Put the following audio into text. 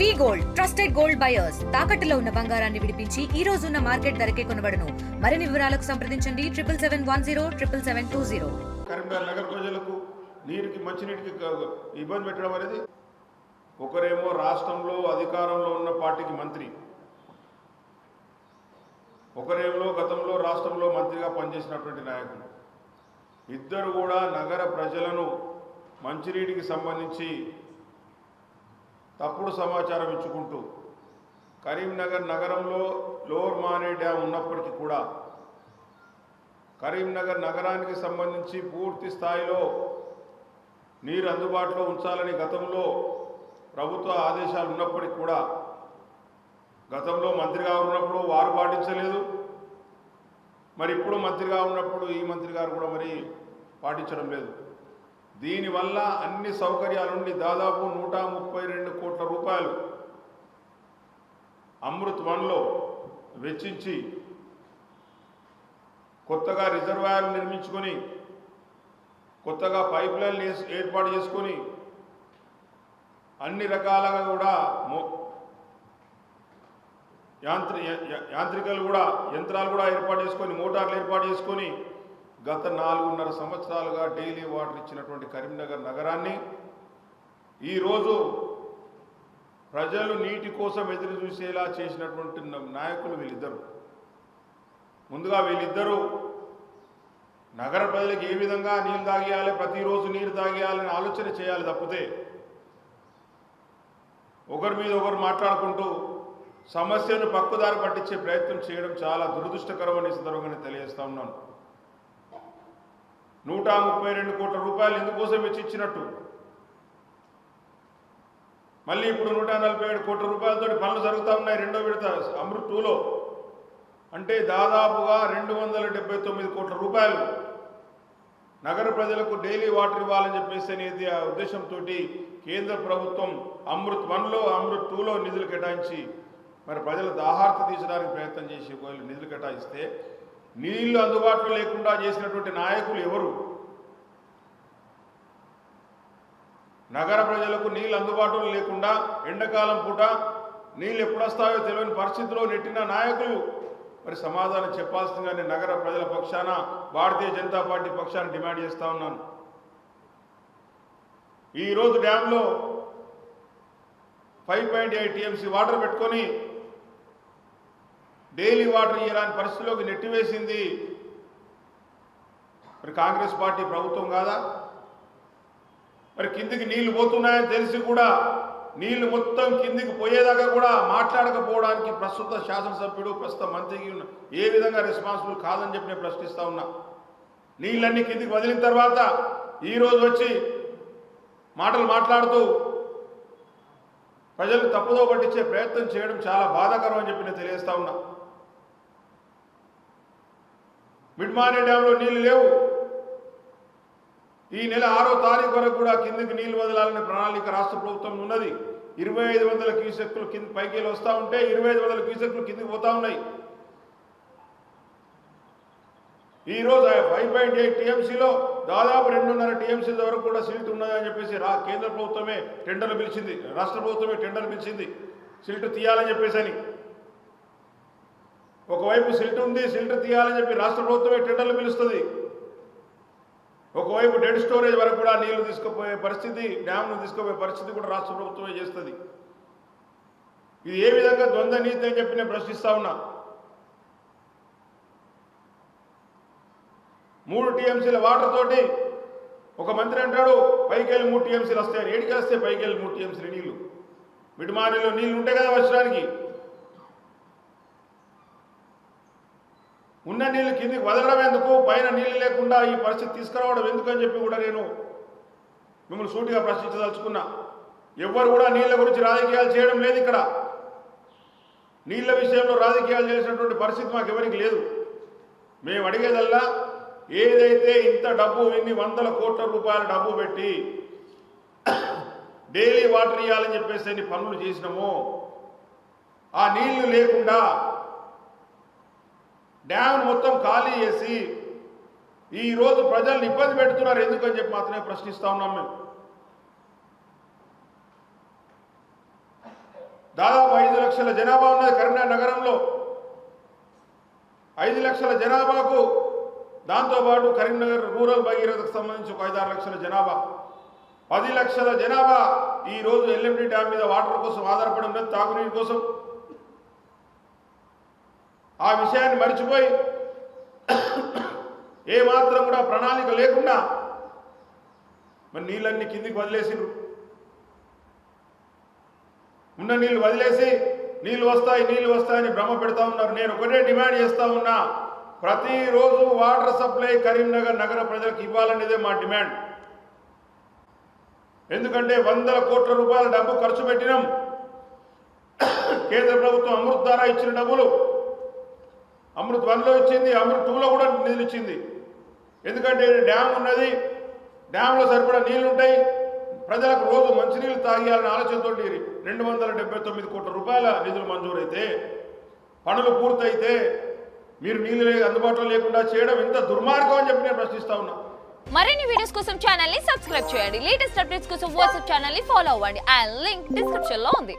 వి gold trusted gold buyers తాకట్టులో ఉన్న బంగారాన్ని విడిపించి ఈ రోజు ఉన్న మార్కెట్ ధరకే కొనబడును. మరిన్ని వివరాలకు సంప్రదించండి 7771077720. కరీంనగర్ నగర ప్రజలకు నీరుకి మంచినీటికి ఇబ్బంది పెట్టడం అనేది ఒకరేమో రాష్ట్రంలో అధికారంలో ఉన్న పార్టీకి మంత్రి, ఒకరేమో గతంలో రాష్ట్రంలో మంత్రిగా పనిచేసినటువంటి నాయకులు, ఇద్దరు కూడా నగర ప్రజలను మంచినీటికి సంబంధించి తప్పుడు సమాచారం ఇచ్చుకుంటూ కరీంనగర్ నగరంలో లోవర్ మానే డ్యామ్ ఉన్నప్పటికీ కూడా కరీంనగర్ నగరానికి సంబంధించి పూర్తి స్థాయిలో నీరు అందుబాటులో ఉంచాలని గతంలో ప్రభుత్వ ఆదేశాలు ఉన్నప్పటికీ కూడా గతంలో మంత్రిగా ఉన్నప్పుడు వారు పాటించలేదు. మరి ఇప్పుడు మంత్రిగా ఉన్నప్పుడు ఈ మంత్రి గారు కూడా మరి పాటించడం లేదు. దీనివల్ల అన్ని సౌకర్యాలుండి దాదాపు 132 కోట్ల రూపాయలు అమృత్ 1లో వెచ్చించి కొత్తగా రిజర్వాయర్లు నిర్మించుకొని కొత్తగా పైప్ లైన్లు ఏర్పాటు చేసుకొని అన్ని రకాలుగా కూడా యాంత్రికలు కూడా యంత్రాలు కూడా ఏర్పాటు చేసుకొని మోటార్లు ఏర్పాటు చేసుకొని గత 4.5 సంవత్సరాలుగా డైలీ వాటర్ ఇచ్చినటువంటి కరీంనగర్ నగరాన్ని ఈరోజు ప్రజలు నీటి కోసం ఎదురు చూసేలా చేసినటువంటి నాయకులు వీళ్ళిద్దరు. ముందుగా వీళ్ళిద్దరూ నగర ప్రజలకు ఏ విధంగా నీళ్ళు తాగేయాలి, ప్రతిరోజు నీరు తాగేయాలని ఆలోచన చేయాలి తప్పితే ఒకరి మీద ఒకరు మాట్లాడుకుంటూ సమస్యను పక్కుదారి పట్టించే ప్రయత్నం చేయడం చాలా దురదృష్టకరమని సందర్భంగా తెలియజేస్తా ఉన్నాను. 132 కోట్ల రూపాయలు ఎందుకోసం వెచ్చించినట్టు, మళ్ళీ ఇప్పుడు 147 కోట్ల రూపాయలతో పనులు జరుగుతూ ఉన్నాయి రెండో విడత అమృత్ 2లో. అంటే దాదాపుగా 279 కోట్ల రూపాయలు నగర ప్రజలకు డైలీ వాటర్ ఇవ్వాలని చెప్పేసి అనేది ఆ ఉద్దేశంతో కేంద్ర ప్రభుత్వం అమృత్ 1లో అమృత్ 2లో నిధులు కేటాయించి మరి ప్రజల దాహార్తి తీర్చడానికి ప్రయత్నం చేసి నిధులు కేటాయిస్తే నీళ్లు అందుబాటులో లేకుండా చేసినటువంటి నాయకులు ఎవరు? నగర ప్రజలకు నీళ్ళు అందుబాటులో లేకుండా ఎండాకాలం పూట నీళ్ళు ఎప్పుడు వస్తాయో తెలియని పరిస్థితిలో నెట్టిన నాయకులు మరి సమాధానం చెప్పాల్సిందిగా నేను నగర ప్రజల పక్షాన భారతీయ జనతా పార్టీ పక్షాన డిమాండ్ చేస్తూ ఉన్నాను. ఈరోజు డ్యాంలో 5.8 TMC వాటర్ పెట్టుకొని డైలీ వాటర్ ఇయ్యరాని పరిస్థితిలోకి నెట్టివేసింది మరి కాంగ్రెస్ పార్టీ ప్రభుత్వం కాదా? మరి కిందికి నీళ్లు పోతున్నాయని తెలిసి కూడా నీళ్లు మొత్తం కిందికి పోయేదాకా కూడా మాట్లాడకపోవడానికి ప్రస్తుత శాసనసభ్యుడు ప్రస్తుత మంత్రికి ఏ విధంగా రెస్పాన్సిబుల్ కాదని చెప్పి నేను ప్రశ్నిస్తా ఉన్నా. నీళ్ళన్నీ కిందికి వదిలిన తర్వాత ఈరోజు వచ్చి మాటలు మాట్లాడుతూ ప్రజలకు తప్పుదో పట్టించే ప్రయత్నం చేయడం చాలా బాధాకరం అని చెప్పి నేను తెలియజేస్తా ఉన్నా. మిడ్మానే డ్యాంలో నీళ్లు లేవు. ఈ నెల 6వ తారీఖు వరకు కూడా కిందికి నీళ్లు వదలాలనే ప్రణాళిక రాష్ట్ర ప్రభుత్వం ఉన్నది. 2500 క్యూసెక్లు కింద పైకి వస్తూ ఉంటే 2500 క్యూసెక్లు కిందికి పోతా ఉన్నాయి. ఈరోజు 5.8 TMCలో దాదాపు 2.5 TMC వరకు కూడా సిల్ట్ ఉన్నదని చెప్పేసి కేంద్ర ప్రభుత్వమే టెండర్లు పిలిచింది, రాష్ట్ర ప్రభుత్వమే టెండర్ పిలిచింది సిల్ట్ తీయాలని చెప్పేసి అని. ఒకవైపు సిల్ట్ ఉంది, సిల్ట్ తీయాలని చెప్పి రాష్ట్ర ప్రభుత్వమే టెండర్లు పిలుస్తుంది. ఒకవైపు డెడ్ స్టోరేజ్ వరకు కూడా నీళ్లు తీసుకుపోయే పరిస్థితి, డ్యామ్ను తీసుకుపోయే పరిస్థితి కూడా రాష్ట్ర ప్రభుత్వమే చేస్తుంది. ఇది ఏ విధంగా ద్వంద్వ నీతి అని చెప్పి నేను ప్రశ్నిస్తా ఉన్నా. 3 TMCల వాటర్ తోటి ఒక మంత్రి అంటాడు పైకి వెళ్ళి 3 TMCలు వస్తాయని. ఏడికి వస్తే పైకి వెళ్ళి 3 TMCల నీళ్లు? మిడ్మానేలో నీళ్లు ఉంటాయి కదా వర్షానికి. ఉన్న నీళ్ళు కిందికి వదలడం ఎందుకు, పైన నీళ్ళు లేకుండా ఈ పరిస్థితి తీసుకురావడం ఎందుకని చెప్పి కూడా నేను మిమ్మల్ని సూటిగా ప్రశ్నించదలుచుకున్నా. ఎవ్వరు కూడా నీళ్ళ గురించి రాజకీయాలు చేయడం లేదు ఇక్కడ. నీళ్ళ విషయంలో రాజకీయాలు చేసినటువంటి పరిస్థితి మాకు ఎవరికి లేదు. మేము అడిగేదల్లా ఏదైతే ఇంత డబ్బు ఇన్ని 100 కోట్ల రూపాయల డబ్బు పెట్టి డైలీ వాటర్ ఇవ్వాలని చెప్పేసి అన్ని పనులు చేసినామో ఆ నీళ్లు లేకుండా డ్యామ్ మొత్తం ఖాళీ చేసి ఈరోజు ప్రజల్ని ఇబ్బంది పెడుతున్నారు ఎందుకని చెప్పి మాత్రమే ప్రశ్నిస్తా ఉన్నాం. మేము దాదాపు 5 లక్షల జనాభా ఉన్నది కరీంనగర్ నగరంలో. 5 లక్షల జనాభాకు దాంతోపాటు కరీంనగర్ రూరల్ భగీరథకు సంబంధించి ఒక 5-6 లక్షల జనాభా, 10 లక్షల జనాభా ఈరోజు ఎల్ఎండి డ్యామ్ మీద వాటర్ కోసం ఆధారపడి ఉన్నది, తాగునీటి కోసం. ఆ విషయాన్ని మర్చిపోయి ఏమాత్రం కూడా ప్రణాళిక లేకుండా మరి నీళ్ళన్నీ కిందికి వదిలేసిరు. ఉన్న నీళ్ళు వదిలేసి నీళ్ళు వస్తాయని భ్రమ పెడతా ఉన్నారు. నేను ఒకటే డిమాండ్ చేస్తూ ఉన్నా, ప్రతిరోజు వాటర్ సప్లై కరీంనగర్ నగర ప్రజలకు ఇవ్వాలనేదే మా డిమాండ్. ఎందుకంటే 100 కోట్ల రూపాయల డబ్బు ఖర్చు పెట్టినాం. కేంద్ర ప్రభుత్వం అమృత్ ద్వారా ఇచ్చిన డబ్బులు అమృత్ 1లో ఇచ్చింది, అమృత్ 2లో కూడా నిధులు ఇచ్చింది. ఎందుకంటే డ్యామ్ ఉన్నది, డ్యాంలో సరిపడా నీళ్లు ఉంటాయి, ప్రజలకు రోజు మంచినీళ్ళు తాగియాలనే ఆలోచనతో 279 కోట్ల రూపాయల నిధులు మంజూరైతే, పనులు పూర్తయితే మీరు నీళ్ళు అందుబాటులో లేకుండా చేయడం ఎంత దుర్మార్గం అని చెప్పి నేను ప్రశ్నిస్తా ఉన్నా. మరిన్ని వీడియోస్ కోసం ఛానల్ ని సబ్స్క్రైబ్ చేయండి. లేటెస్ట్ అప్డేట్స్ కోసం వాట్సాప్ ఛానల్ ని ఫాలో అవ్వండి. అండ్ లింక్ డిస్క్రిప్షన్ లో ఉంది.